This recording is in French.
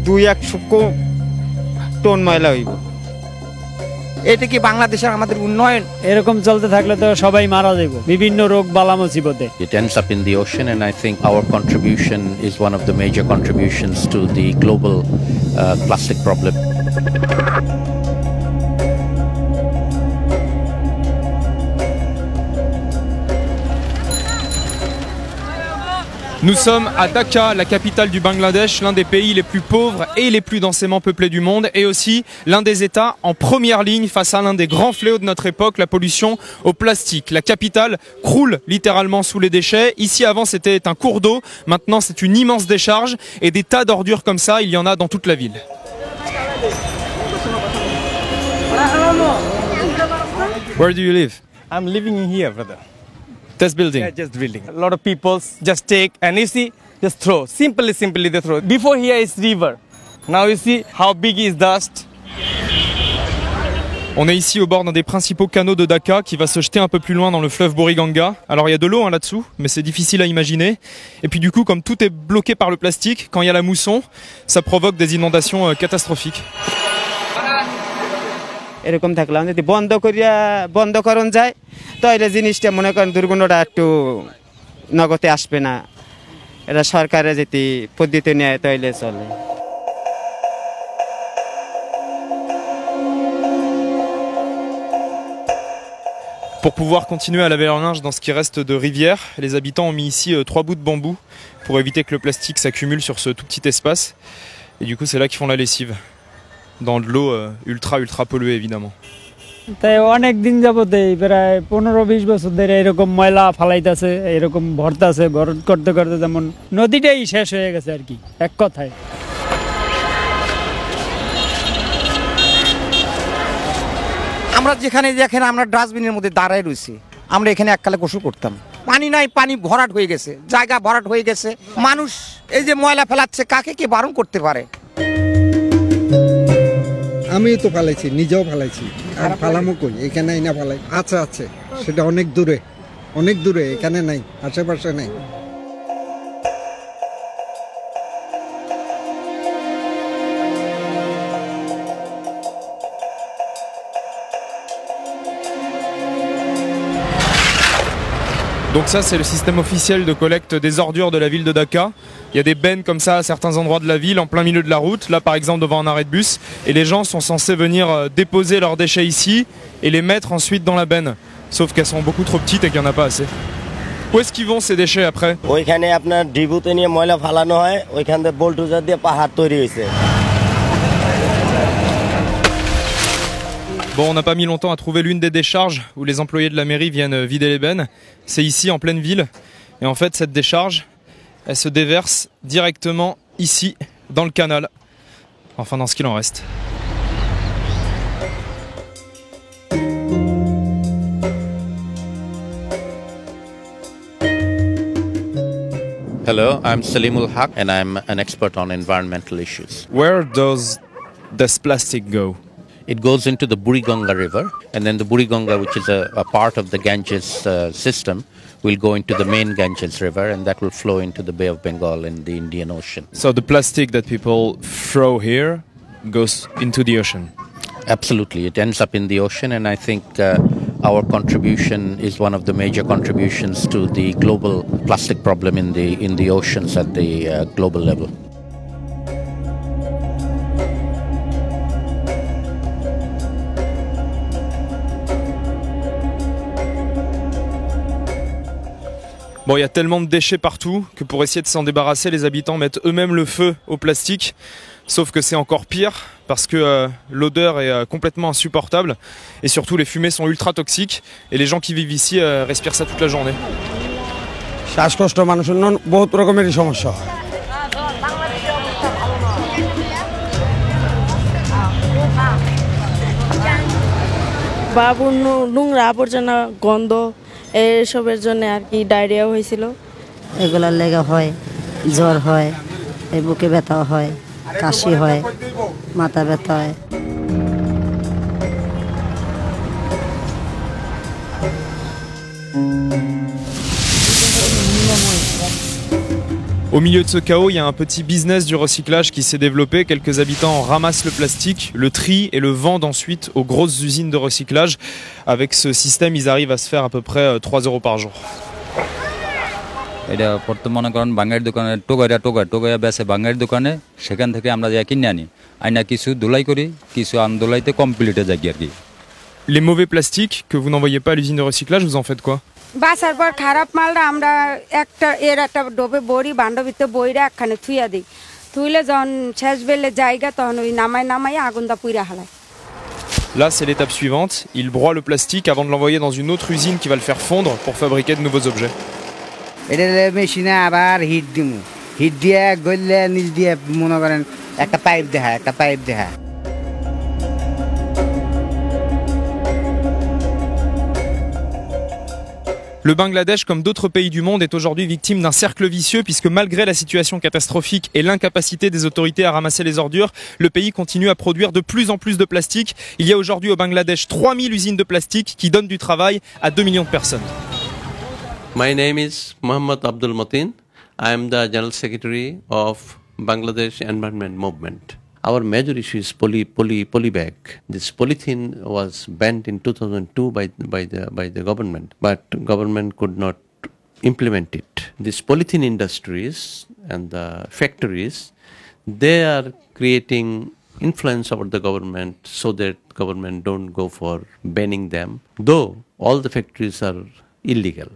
2-1 টন ময়লা হইব। এটা কি বাংলাদেশের আমাদের উন্নয়ন? এরকম চলতে থাকলে তো সবাই মারা যাইব বিভিন্ন রোগ বালা মুসিবতে। It ends up in the ocean, and I think our contribution is one of the major contributions to the global plastic problem. Nous sommes à Dhaka, la capitale du Bangladesh, l'un des pays les plus pauvres et les plus densément peuplés du monde, et aussi l'un des États en première ligne face à l'un des grands fléaux de notre époque, la pollution au plastique. La capitale croule littéralement sous les déchets. Ici avant c'était un cours d'eau, maintenant c'est une immense décharge, et des tas d'ordures comme ça, il y en a dans toute la ville. Where do you live? I'm living in here, brother. This building? Yeah, just building. A lot of people just take and you see, just throw. Simply they throw. Before here is river. Now you see how big is dust. On est ici au bord d'un des principaux canaux de Dhaka qui va se jeter un peu plus loin dans le fleuve Buriganga. Alors il y a de l'eau là-dessous, mais c'est difficile à imaginer. Et puis du coup, comme tout est bloqué par le plastique, quand il y a la mousson, ça provoque des inondations catastrophiques. এরকম থাকলাম যদি বন্ধকরণ যায় তাহলে জিনিসটা মনে করেন দুর্গন্ধটা একটু নগদে আসবে না। এটা সরকারে যদি পদ্ধতি নেয় তাহলে চলে। Pour pouvoir continuer à laver leur linge dans ce qui reste de rivière, les habitants ont mis ici 3 bouts de bambou pour éviter que le plastique s'accumule sur ce tout petit espace. Et du coup c'est là qu'ils font la lessive. Dans de l'eau ultra polluée évidemment. তাই অনেক দিন যাবতে প্রায় 15-20 বছর ধরে এরকম ময়লা ফালাইতেছে, এরকম ভরতাছে, ভরত করতে করতে যেমন নদীটাই শেষ হয়ে গেছে আর কি এক কথায়। আমরা যেখানে দেখেন আমরা ডাস্টবিনের মধ্যে দাঁড়ায় রয়েছি, আমরা এখানে এককালে গোসল করতাম, পানি নাই, পানি ভরাট হয়ে গেছে, জায়গা ভরাট হয়ে গেছে। মানুষ এই যে ময়লা ফেলাচ্ছে, কাকে কে বারণ করতে পারে? আমি তো ফালাইছি, নিজেও ফালাইছি, আর ফালামো কই, এখানে না ফালাই। আছে সেটা অনেক দূরে, এখানে নাই, আশেপাশে নাই। Donc ça c'est le système officiel de collecte des ordures de la ville de Dhaka. Il y a des bennes comme ça à certains endroits de la ville, en plein milieu de la route, là par exemple devant un arrêt de bus, et les gens sont censés venir déposer leurs déchets ici et les mettre ensuite dans la benne. Sauf qu'elles sont beaucoup trop petites et qu'il n'y en a pas assez. Où est-ce qu'ils vont ces déchets après? ওইখানে আপনার ডিবুতে নিয়ে ময়লা ফালানো হয়, ওইখান থেকে বোল্টুজার দিয়ে পাহাড় তৈরি হয়েছে। Bon, on n'a pas mis longtemps à trouver l'une des décharges où les employés de la mairie viennent vider les bennes. C'est ici, en pleine ville. Et en fait, cette décharge, elle se déverse directement ici, dans le canal. Enfin, dans ce qu'il en reste. Hello, I'm Salimul Haq, and I'm an expert on environmental issues. Where does this plastic go? It goes into the Buriganga River, and then the Buriganga, which is a part of the Ganges system, will go into the main Ganges River, and that will flow into the Bay of Bengal in the Indian Ocean. So the plastic that people throw here goes into the ocean? Absolutely. It ends up in the ocean, and I think our contribution is one of the major contributions to the global plastic problem in the oceans at the global level. Bon, il y a tellement de déchets partout que pour essayer de s'en débarrasser, les habitants mettent eux-mêmes le feu au plastique. Sauf que c'est encore pire parce que l'odeur est complètement insupportable et surtout les fumées sont ultra toxiques et les gens qui vivent ici respirent ça toute la journée. শ্বাসকষ্ট মানুষের বহুত রকমেরই সমস্যা হয়। বাবুর নোংরা আবর্জনা গন্ধ এসবের জন্য আর কি ডায়রিয়া হয়েছিল। এগুলার লেগে হয়, জ্বর হয়, এই বুকে ব্যথা হয়, কাশি হয়, মাথা ব্যথা হয়। Au milieu de ce chaos, il y a un petit business du recyclage qui s'est développé. Quelques habitants ramassent le plastique, le trient et le vendent ensuite aux grosses usines de recyclage. Avec ce système, ils arrivent à se faire à peu près 3 € par jour. এটা প্রথম মনে করেন বাঙালির দোকানে টোকাইয়া বেচে বাঙালির দোকানে সেখান থেকে আমরা যা কিনে আনি আইনা কিছু দোলাই করি কিছু আন্দোলাইতে কমপ্লিটে যাই আর কি Les mauvais plastiques que vous n'envoyez pas à l'usine de recyclage, vous en faites quoi? বাসার পর খারাপ মালটা আমরা একটা ডোবে বড়ি বান্ধবিতে বইরা একখানে থুইয়া দিই থুইলে যখন শেষ বেলে জায়গা তখন ওই নামাই আগুনটা পুইরা হালায় Là, c'est l'étape suivante. Ils broient le plastique avant de l'envoyer dans une autre usine qui va le faire fondre pour fabriquer de nouveaux objets. এটা মেশিনে আবার হিট দিমু হিট দিয়ে গললে নিচ দিয়ে মনে করেন একটা পাইপ দেখা Le Bangladesh, comme d'autres pays du monde, est aujourd'hui victime d'un cercle vicieux puisque malgré la situation catastrophique et l'incapacité des autorités à ramasser les ordures, le pays continue à produire de plus en plus de plastique. Il y a aujourd'hui au Bangladesh 3000 usines de plastique qui donnent du travail à 2 millions de personnes. My name is Muhammad Abdul Mateen. I am the General Secretary of Bangladesh Environment Movement. Our major issue is poly bag. This polythene was banned in 2002 by the government, but government could not implement it. These polythene industries and the factories, they are creating influence over the government so that government don't go for banning them, though all the factories are illegal.